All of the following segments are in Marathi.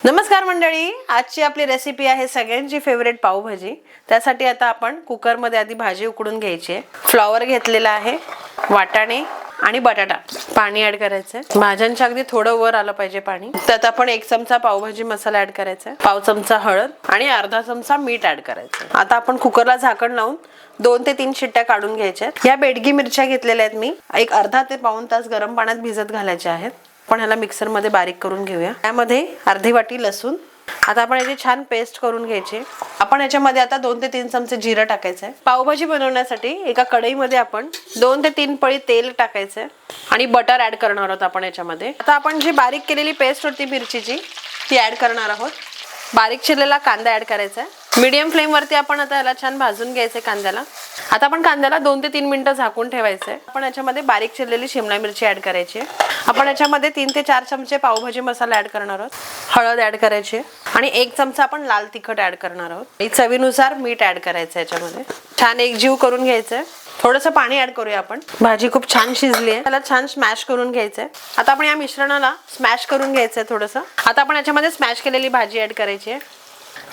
नमस्कार मंडळी, आजची आपली रेसिपी आहे सगळ्यांची फेवरेट पावभाजी। त्यासाठी आता आपण कुकर मध्ये आधी भाजी उकडून घ्यायची आहे। फ्लॉवर घेतलेला आहे, वाटाणे आणि बटाटा, पाणी ऍड करायचंय। भाज्यांच्या अगदी थोडं वर आलं पाहिजे पाणी। त्यात आपण 1 चमचा पावभाजी मसाला ऍड करायचा, पाव चमचा हळद आणि अर्धा चमचा मीठ ऍड करायचं। आता आपण कुकरला झाकण लावून 2 ते 3 शिट्ट्या काढून घ्यायच्या। या बेडगी मिरच्या घेतलेल्या आहेत मी, एक अर्धा ते पाऊण तास गरम पाण्यात भिजत घालायच्या आहेत। आपण ह्याला मिक्सर मध्ये बारीक करून घेऊया। त्यामध्ये अर्धी वाटी लसूण, आता आपण याची छान पेस्ट करून घ्यायची। आपण याच्यामध्ये आता 2 ते 3 चमचे जिरं टाकायचं आहे। पावभाजी बनवण्यासाठी एका कढईमध्ये आपण 2 ते 3 पळी तेल टाकायचं आणि बटर ऍड करणार आहोत आपण याच्यामध्ये। आता आपण जी बारीक केलेली पेस्ट होती मिरचीची ती ऍड करणार आहोत। बारीक चिरलेला कांदा ऍड करायचा आहे। मीडियम फ्लेम वरती आपण आता याला छान भाजून घ्यायचं कांद्याला। आता आपण कांद्याला 2 ते 3 मिनिटं झाकून ठेवायचं आहे। आपण याच्यामध्ये बारीक चिरलेली शिमला मिरची ऍड करायची आहे। आपण याच्यामध्ये 3 ते 4 चमचे पावभाजी मसाला ऍड करणार आहोत। हळद ऍड करायची आणि 1 चमचा आपण लाल तिखट ऍड करणार आहोत। आणि चवीनुसार मीठ ऍड करायचं याच्यामध्ये। छान एकजीव करून घ्यायचं। थोडंसं पाणी ऍड करूया आपण। भाजी खूप छान शिजली आहे, त्याला छान स्मॅश करून घ्यायचंय। आता आपण या मिश्रणाला स्मॅश करून घ्यायचंय थोडंसं। आता आपण याच्यामध्ये स्मॅश केलेली भाजी ऍड करायची आहे।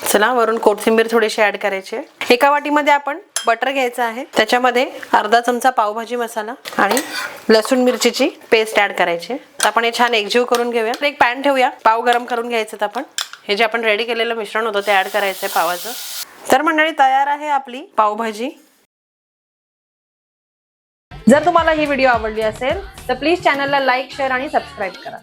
चला, वरून कोथिंबीर थोडीशी ऍड करायची आहे। एका वाटीमध्ये आपण बटर घ्यायचं आहे, त्याच्यामध्ये अर्धा चमचा पावभाजी मसाला आणि लसूण मिरचीची पेस्ट ऍड करायची आहे। आता आपण हे छान एकजीव करून घेऊया। एक पॅन ठेवूया, पाव गरम करून घ्यायचं। आपण हे जे आपण रेडी केलेलं मिश्रण होतं ते ऍड करायचंय पावाचं। तर मंडळी, तयार आहे आपली पावभाजी। जर तुम्हाला ही व्हिडिओ आवडली असेल तर प्लीज चॅनलला लाईक, शेअर आणि सबस्क्राईब करा।